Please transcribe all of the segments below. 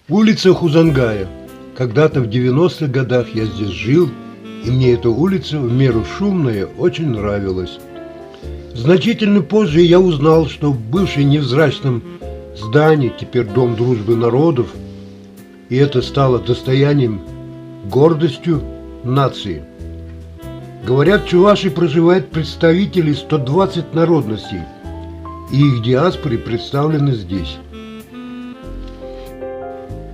Улица Хузангая. Когда-то в 90-х годах я здесь жил, и мне эта улица, в меру шумная, очень нравилась. Значительно позже я узнал, что в бывшем невзрачном здании теперь Дом дружбы народов, и это стало достоянием, гордостью нации. Говорят, в Чувашии проживают представители 120 народностей, и их диаспоры представлены здесь.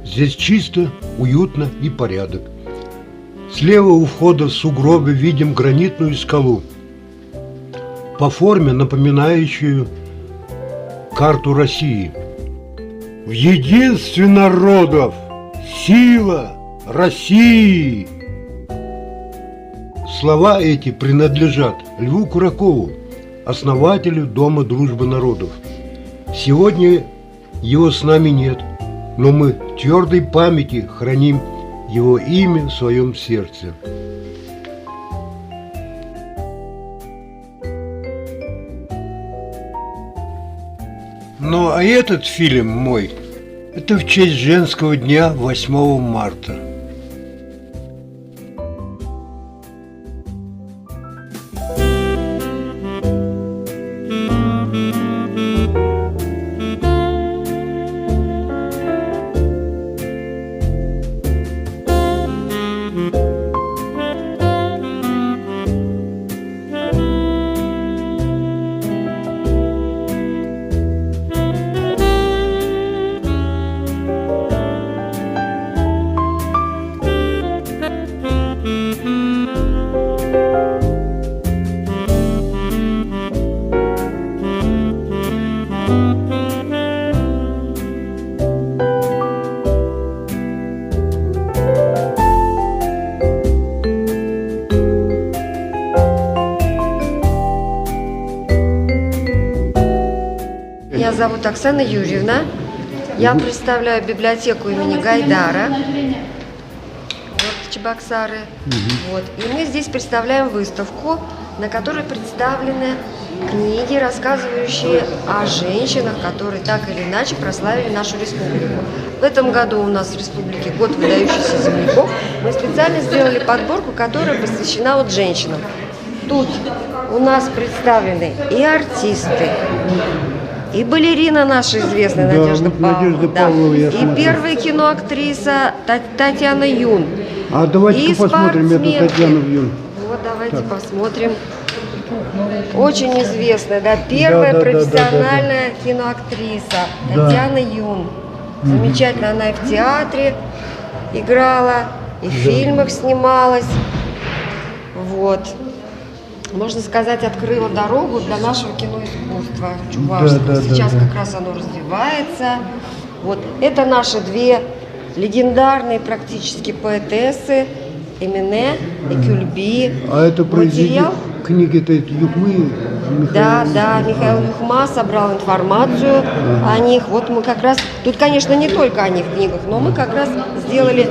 Здесь чисто, уютно и порядок. Слева у входа в сугробы видим гранитную скалу, по форме напоминающую карту России. В единстве народов сила России. Слова эти принадлежат Льву Куракову, основателю Дома дружбы народов. Сегодня его с нами нет, но мы в твердой памяти храним его имя в своем сердце. Ну а этот фильм мой, это в честь женского дня 8 марта. Меня зовут Оксана Юрьевна. Я представляю библиотеку имени Гайдара. Вот Чебоксары. Вот. И мы здесь представляем выставку, на которой представлены книги, рассказывающие о женщинах, которые так или иначе прославили нашу республику. В этом году у нас в республике год выдающихся земляков. Мы специально сделали подборку, которая посвящена вот женщинам. Тут у нас представлены и артисты, и балерина наша известная, Да, Надежда Павлова, Павлова, я и смотрю. первая киноактриса Татьяна Юн. А давайте И посмотрим эту спортсменки. Татьяну Юн. Вот давайте Так. посмотрим. Очень известная, да, первая Да, профессиональная киноактриса Да. Татьяна Юн. Замечательно, она и в театре играла, и в фильмах снималась. Вот. Можно сказать, открыла дорогу для нашего киноискусства чувашского. Да, да, Сейчас да. как раз оно развивается. Вот. Это наши две легендарные практически поэтессы Эмине и Кюльби. А это произведение, Материал? книги-то Юхмы? Да, да, Михаил Юхма собрал информацию о них. Вот мы как раз, тут, конечно, не только о них в книгах, но мы как раз сделали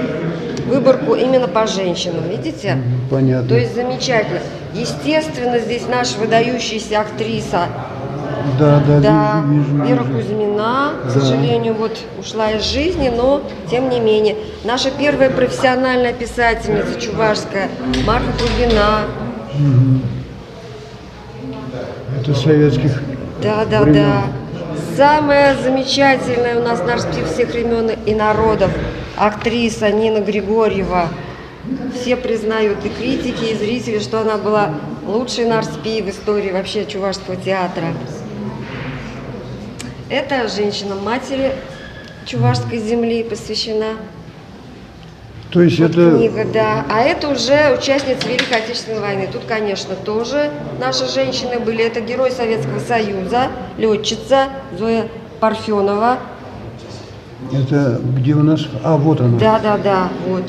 выборку именно по женщинам, видите? Понятно. То есть замечательно. Естественно, здесь наша выдающаяся актриса, Да, да, да, вижу. Вера Кузьмина, к Да. сожалению, вот ушла из жизни, но тем не менее. Наша первая профессиональная писательница чувашская Марфа Трубина. Это советских. Да, да, времен. да. Самая замечательная у нас нарспев всех времен и народов актриса Нина Григорьева. Все признают, и критики, и зрители, что она была лучшей нарспи в истории вообще чувашского театра. Это женщина-матери чувашской земли посвящена. То есть Вот это... книга, да. А это уже участница Великой Отечественной войны. Тут, конечно, тоже наши женщины были. Это герой Советского Союза, летчица Зоя Парфенова. Это где у нас? А, вот она. Да, да, да, вот.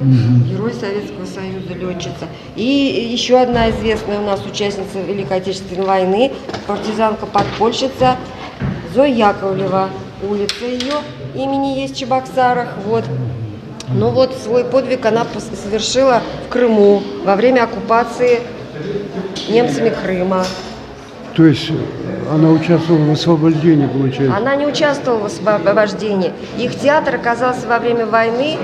Герой Советского Союза, летчица. И еще одна известная у нас участница Великой Отечественной войны, партизанка-подпольщица Зоя Яковлева. Улица ее имени есть в Чебоксарах. Вот. Ну вот свой подвиг она совершила в Крыму во время оккупации немцами Крыма. То есть она участвовала в освобождении, получается? Она не участвовала в освобождении. Их театр оказался во время войны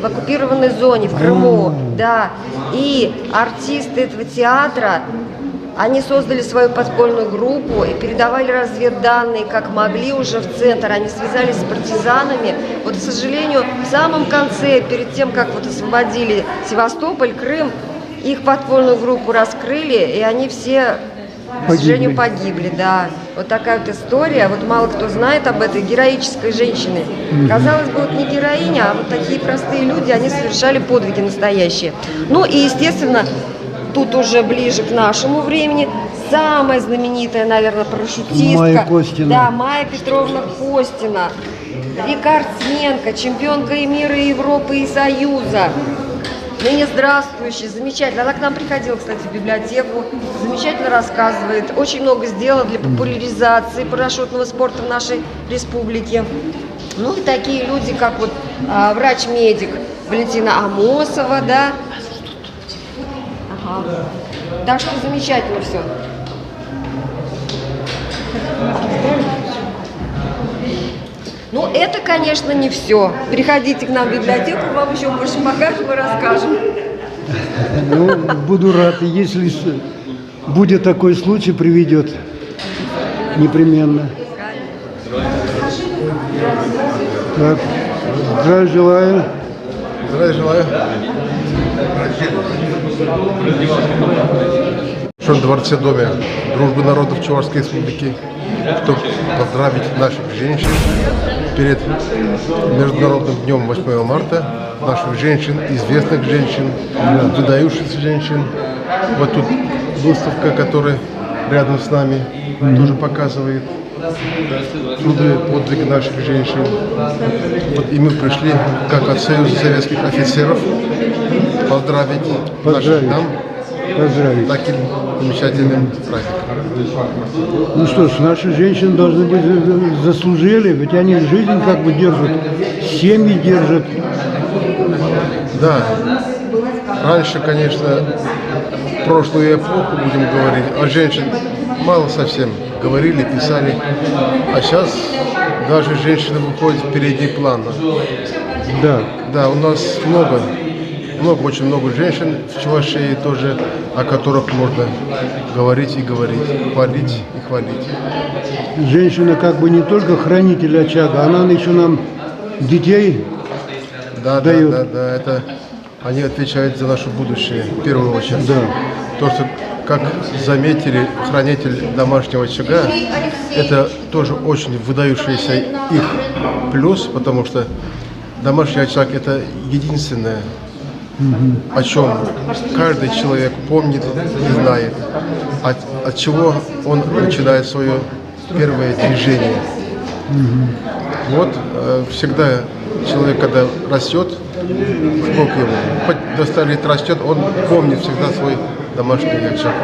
в оккупированной зоне, в Крыму. Да. И артисты этого театра, они создали свою подпольную группу и передавали разведданные, как могли, уже в центр. Они связались с партизанами. Вот, к сожалению, в самом конце, перед тем, как вот освободили Севастополь, Крым, их подпольную группу раскрыли, и они все, к сожалению, погибли. Да. Вот такая вот история. Вот мало кто знает об этой героической женщине. Казалось бы, вот не героиня, а вот такие простые люди, они совершали подвиги настоящие. Ну и, естественно, тут уже ближе к нашему времени самая знаменитая, наверное, парашютистка. Майя Костина. Да, Майя Петровна Костина. Рекордсменка, чемпионка и мира, и Европы, и Союза. Ныне здравствующая, замечательно. Она к нам приходила, кстати, в библиотеку, замечательно рассказывает. Очень много сделала для популяризации парашютного спорта в нашей республике. Ну и такие люди, как вот врач-медик Валентина Амосова, да. Ага. Так что замечательно все. Ну, это, конечно, не все. Приходите к нам в библиотеку, вам еще больше покажем и расскажем. Ну, буду рад. Если будет такой случай, приведет непременно. Так, здравия желаю. Здравия желаю. В Большом дворце Доме Дружбы народов Чувашской Республики, чтобы поздравить наших женщин перед Международным днем 8 марта, наших женщин, известных женщин, выдающихся женщин. Вот тут выставка, которая рядом с нами, тоже показывает труды, подвиги наших женщин. Вот и мы пришли, как от Союза советских офицеров, поздравить наших дам таким замечательным праздником. Ну что ж, наши женщины должны быть заслужили, ведь они жизнь как бы держат, семьи держат. Да, раньше, конечно, прошлую эпоху, будем говорить, о женщин мало совсем говорили, писали, а сейчас даже женщины выходят в передний план. Да. Да, у нас очень много женщин в Чувашии тоже, о которых можно говорить и говорить, хвалить и хвалить. Женщина как бы не только хранитель очага, она еще нам детей дает. Да, это они отвечают за наше будущее в первую очередь. Да. То, что, как заметили, хранитель домашнего очага, это тоже очень выдающийся их плюс, потому что домашний очаг – это единственное, о чем каждый человек помнит и знает, от чего он начинает свое первое движение. Вот всегда человек, когда растет, сколько ему, хоть до 100 лет растет, он помнит всегда свой домашний очаг.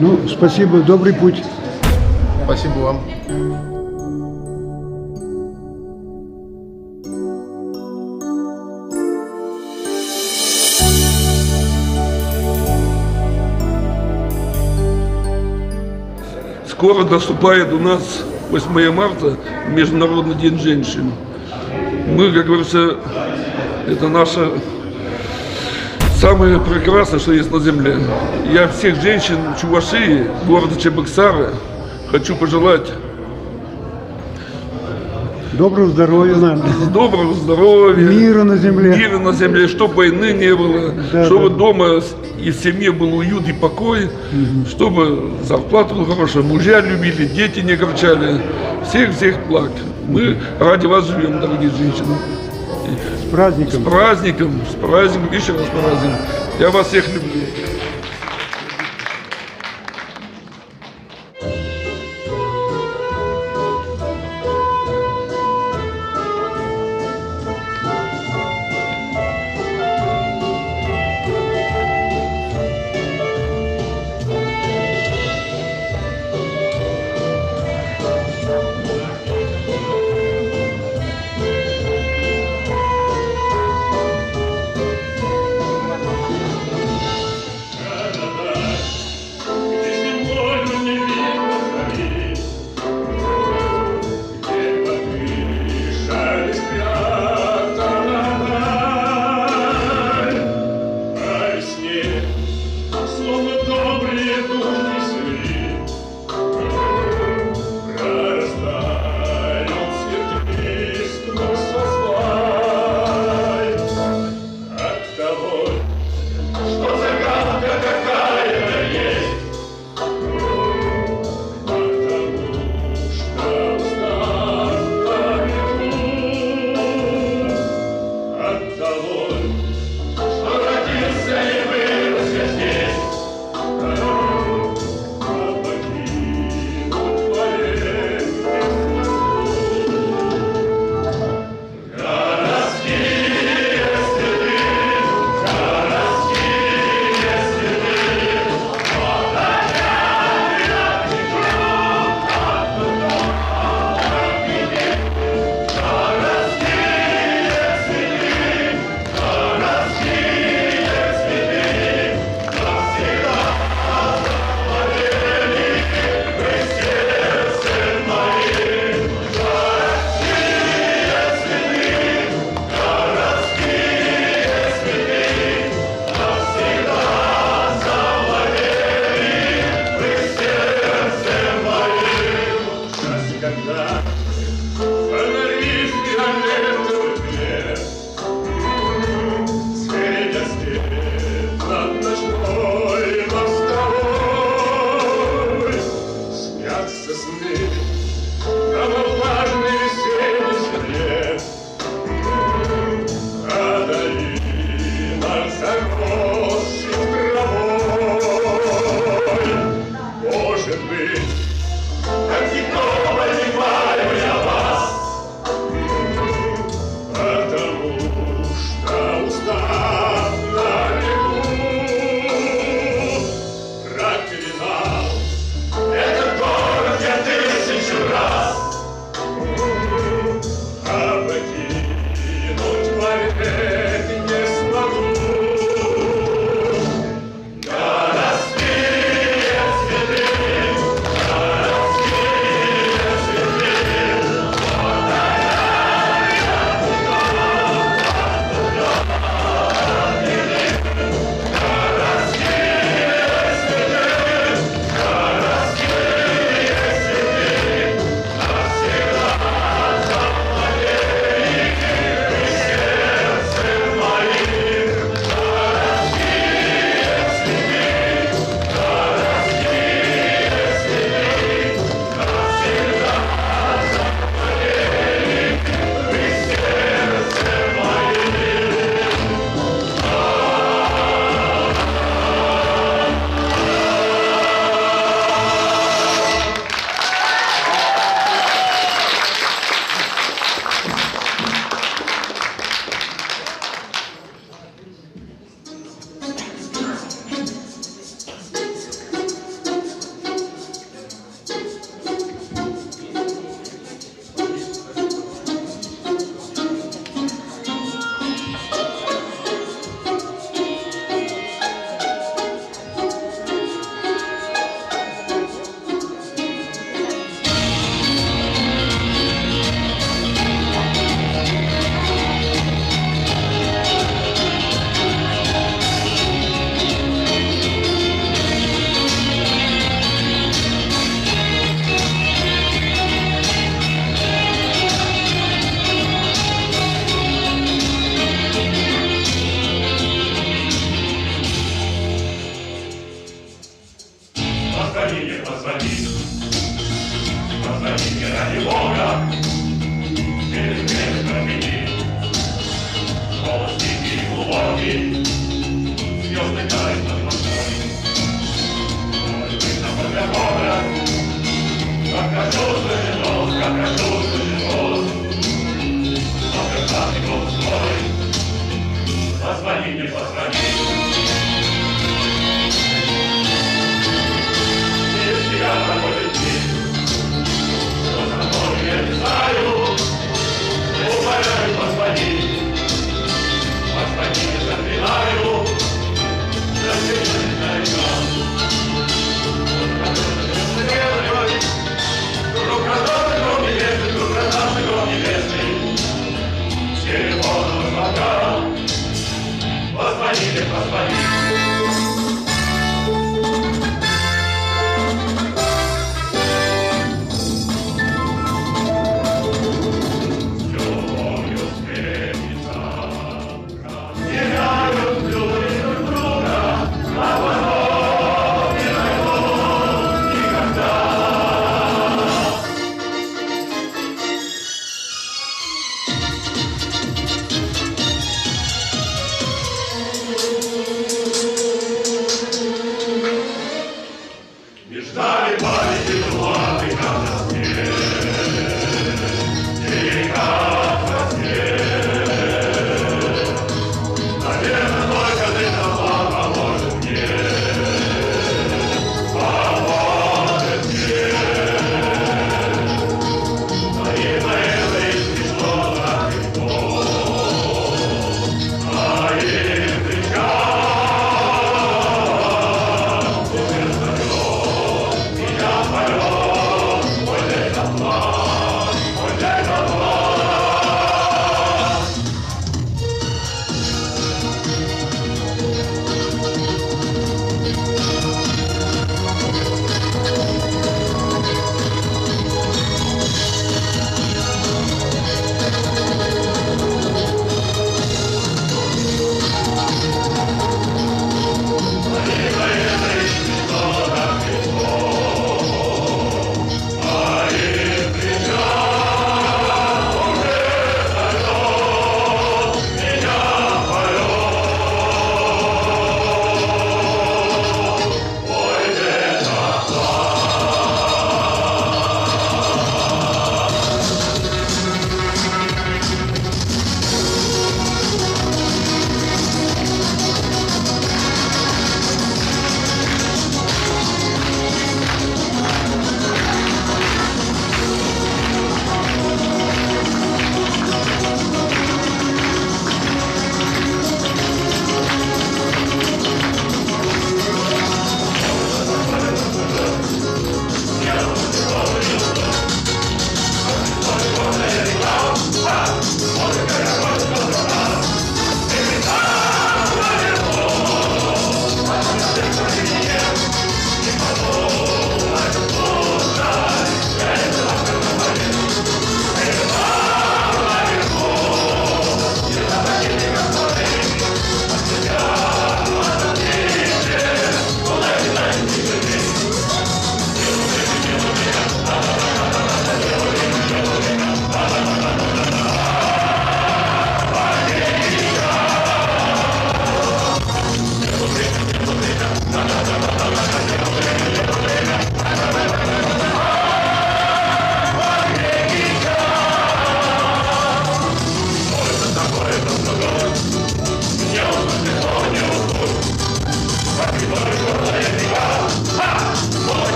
Ну, спасибо, добрый путь. Спасибо вам. Скоро наступает у нас 8 марта, Международный день женщин. Мы, как говорится, это наше самое прекрасное, что есть на земле. Я всех женщин Чувашии, города Чебоксары, хочу пожелать Доброго здоровья нам. доброго здоровья, Мира на земле. чтобы войны не было, Да, чтобы да. дома и в семье был уют и покой, чтобы зарплата была хорошая, мужья любили, дети не огорчали. Всех благ. Мы ради вас живем, дорогие женщины. С праздником. С праздником, еще раз с праздником. Я вас всех люблю.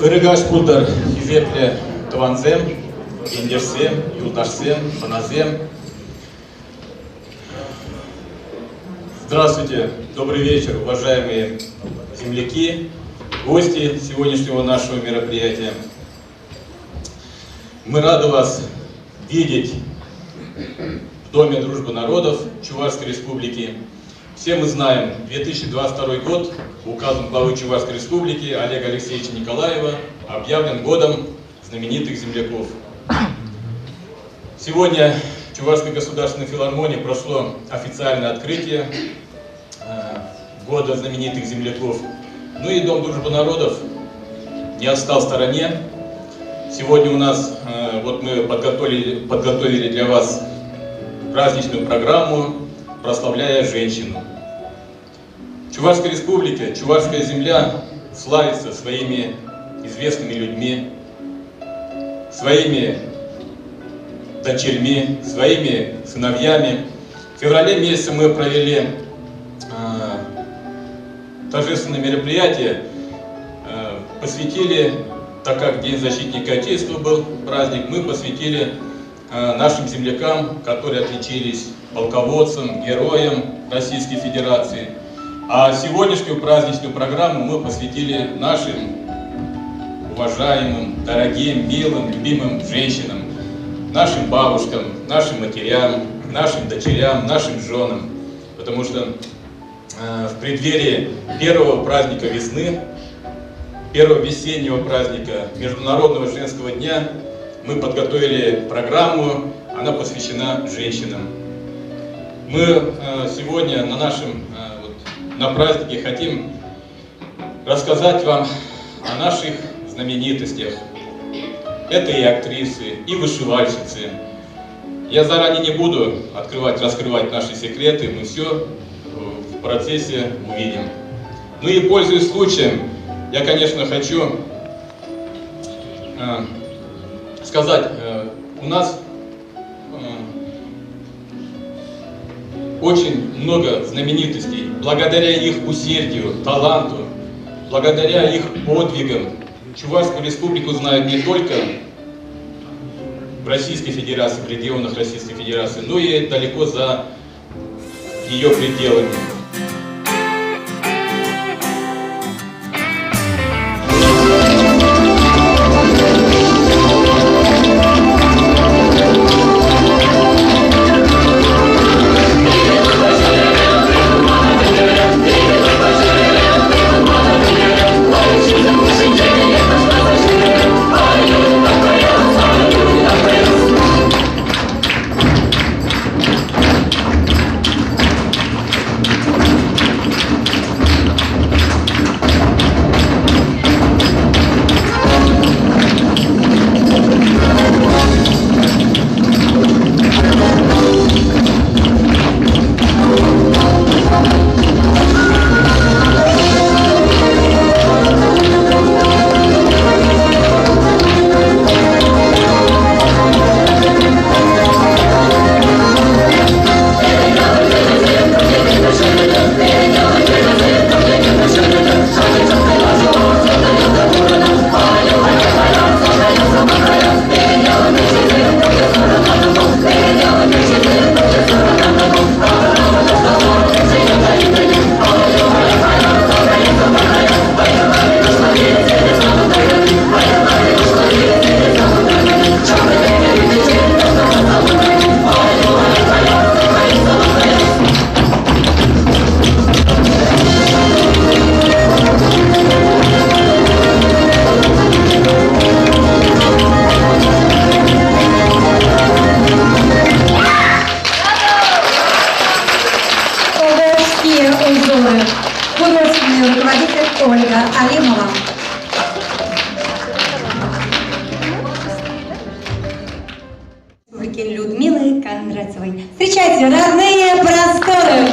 Ырыгаш пулдар хизепле таванзем, индерсем, юлдашсем, паназем. Здравствуйте, добрый вечер, уважаемые земляки, гости сегодняшнего нашего мероприятия. Мы рады вас видеть в Доме дружбы народов Чувашской Республики. Все мы знаем, 2022 год указом главы Чувашской Республики Олега Алексеевича Николаева объявлен годом знаменитых земляков. Сегодня в Чувашской государственной филармонии прошло официальное открытие года знаменитых земляков. Ну и Дом дружбы народов не остался в стороне. Сегодня у нас, вот мы подготовили для вас праздничную программу, прославляя женщину. В Чувашской республике Чувашская земля славится своими известными людьми, своими дочерьми, своими сыновьями. В феврале месяце мы провели торжественное мероприятие, посвятили, так как День защитника Отечества был праздник, мы посвятили нашим землякам, которые отличились, полководцам, героям Российской Федерации. А сегодняшнюю праздничную программу мы посвятили нашим уважаемым, дорогим, милым, любимым женщинам, нашим бабушкам, нашим матерям, нашим дочерям, нашим женам. Потому что в преддверии первого праздника весны, первого весеннего праздника Международного женского дня, мы подготовили программу, она посвящена женщинам. Мы сегодня на празднике хотим рассказать вам о наших знаменитостях. Это и актрисы, и вышивальщицы. Я заранее не буду раскрывать наши секреты, мы все в процессе увидим. Ну и пользуясь случаем, я, конечно, хочу сказать, у нас очень много знаменитостей. Благодаря их усердию, таланту, благодаря их подвигам Чувашскую республику знают не только в Российской Федерации, в регионах Российской Федерации, но и далеко за ее пределами. Художественный руководитель Ольга Алимова. Людмилы Кондратьевой. Встречайте, родные просторы!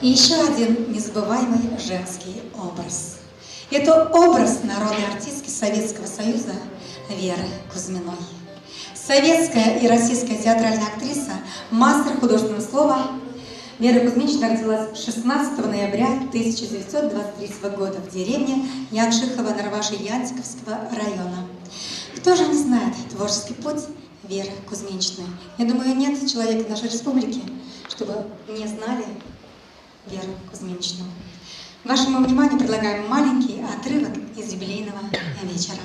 И еще один незабываемый женский образ. Это образ народной артистки Советского Союза Веры Кузьминой. Советская и российская театральная актриса, мастер художественного слова Вера Кузьминична родилась 16 ноября 1923 года в деревне Яншихово Нарваши-Янтиковского района. Кто же не знает творческий путь Веры Кузьминичны? Я думаю, нет человека в нашей республике, чтобы не знали Веру Кузьминичну. Вашему вниманию предлагаем маленький отрывок из юбилейного вечера.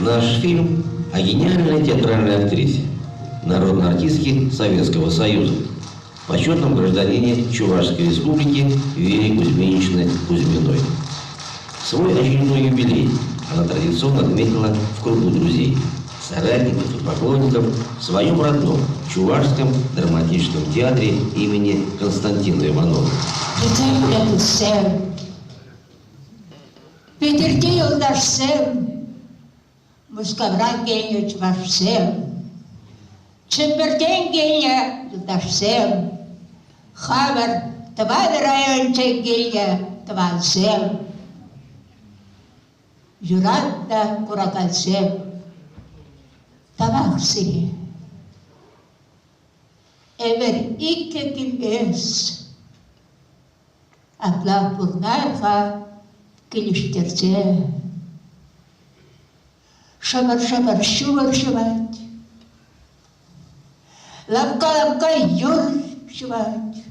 Наш фильм о гениальной театральной актрисе, народной артистке Советского Союза, почетном гражданине Чувашской Республики Вере Кузьминичны Кузьминой. Свой очередной юбилей она традиционно отметила в кругу друзей, соратников и поклонников в своем родном Чувашском драматическом театре имени Константина Иванова. Bitirdi yoldaşsın, Muskavran geliyor çuvaşsın, Çöpürden geliyor yoldaşsın, Haber Tıvad rayonca geliyor tıvadsın, Jurat da kurakalsın, Tavaksın. Ever ikke kilbes, Atla purnarha, Келиштерце, шабар-шабар шувать, лапка юр шувать,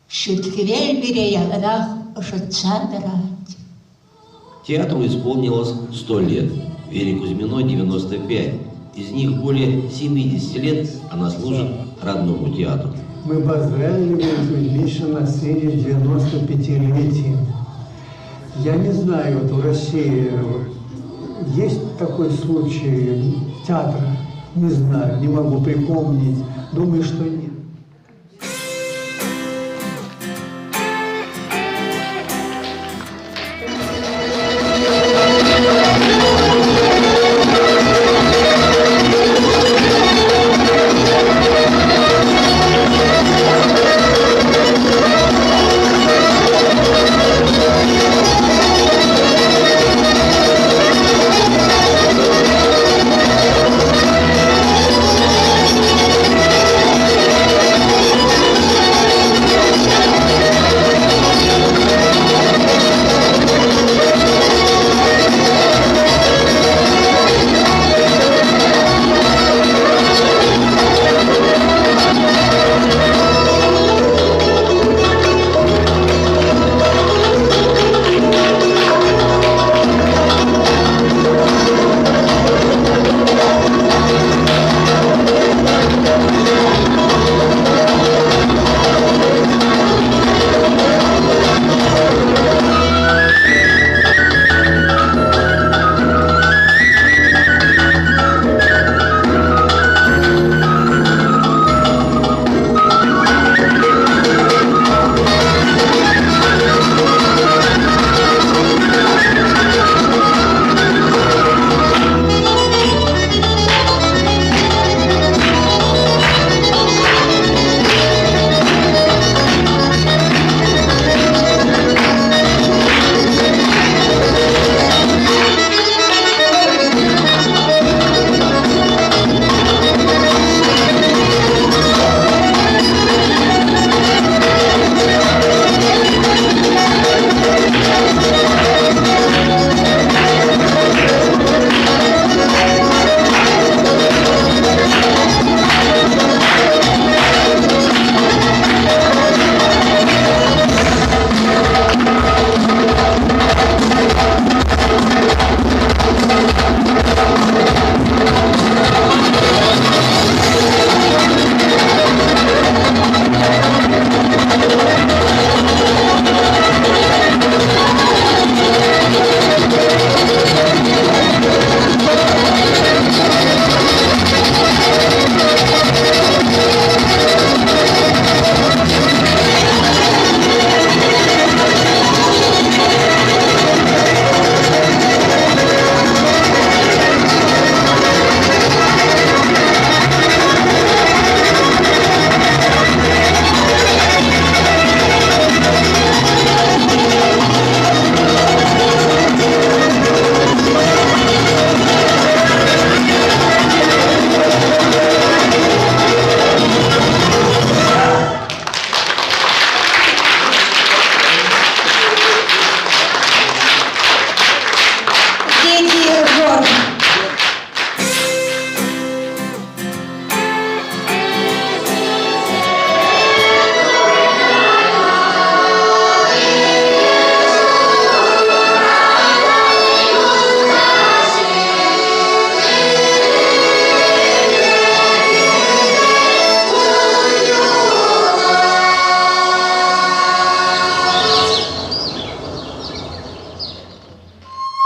шутхвель береяларах шутцадарать. Театру исполнилось 100 лет, Вере Кузьминой 95. Из них более 70 лет она служит родному театру. Мы поздравили Веру Кузьминичну на сцене 95-летием. Я не знаю, вот в России есть такой случай театра? Не знаю, не могу припомнить. Думаю, что нет.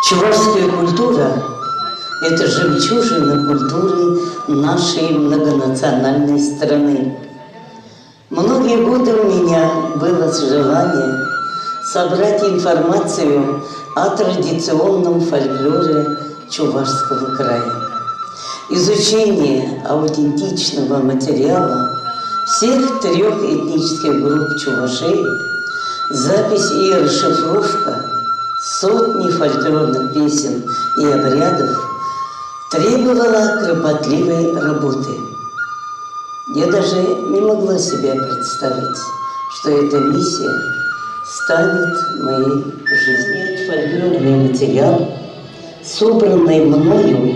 Чувашская культура – это жемчужина культуры нашей многонациональной страны. Многие годы у меня было желание собрать информацию о традиционном фольклоре Чувашского края. Изучение аутентичного материала всех 3 этнических групп чувашей, запись и расшифровка сотни фольклорных песен и обрядов требовала кропотливой работы. Я даже не могла себе представить, что эта миссия станет моей жизнью. Фольклорный материал, собранный мною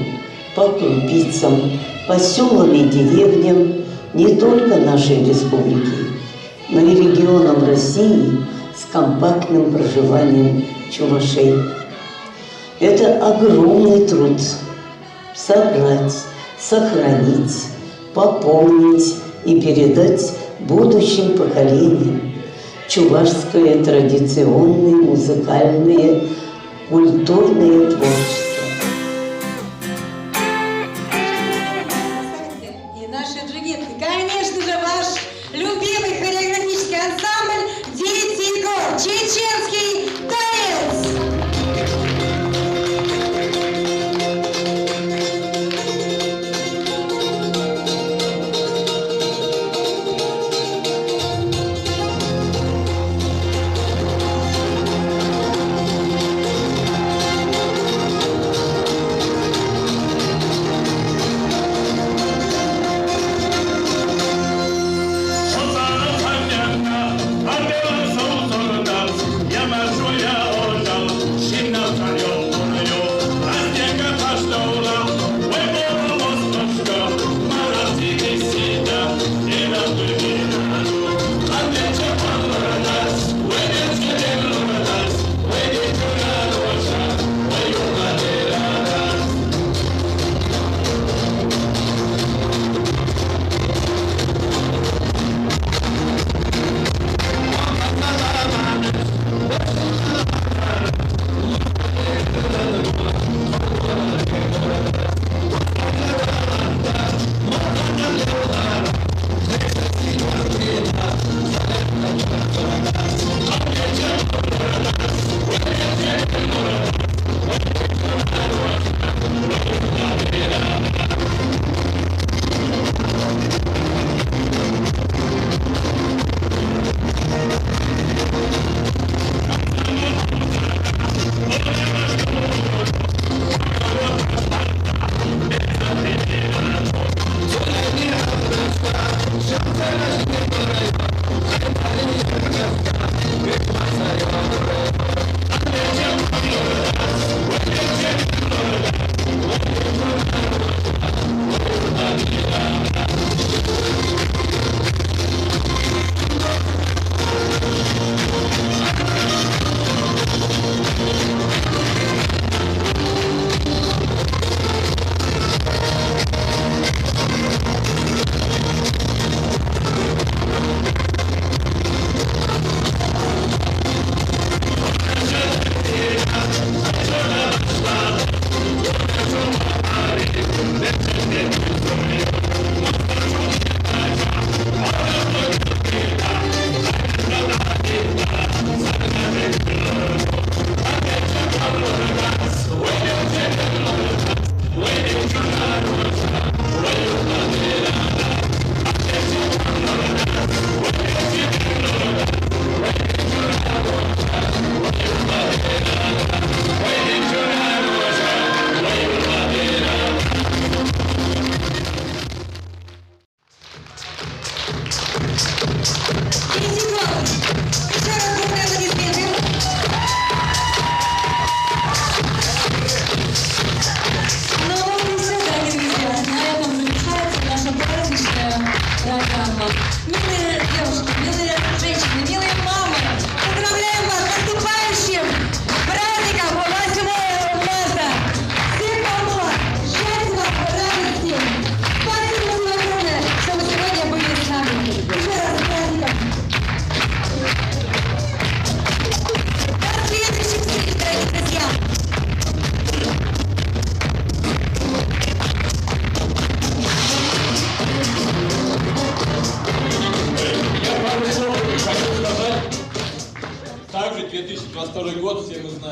по крупицам, по селам и деревням не только нашей республики, но и регионам России с компактным проживанием чувашей. Это огромный труд собрать, сохранить, пополнить и передать будущим поколениям чувашское традиционное, музыкальное, культурное творчество. И наши джигиты, конечно же, ваш любимый хореографический ансамбль «Дети гор», чеченский танец.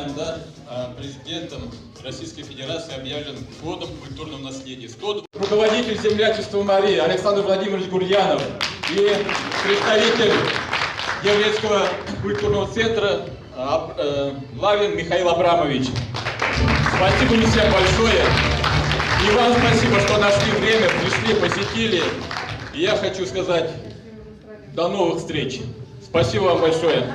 знаем, да, президентом Российской Федерации объявлен годом культурного наследия. Руководитель землячества Марии Александр Владимирович Гурьянов и представитель Еврейского культурного центра Лавин Михаил Абрамович. Спасибо им всем большое. И вам спасибо, что нашли время, пришли, посетили. И я хочу сказать, до новых встреч. Спасибо вам большое.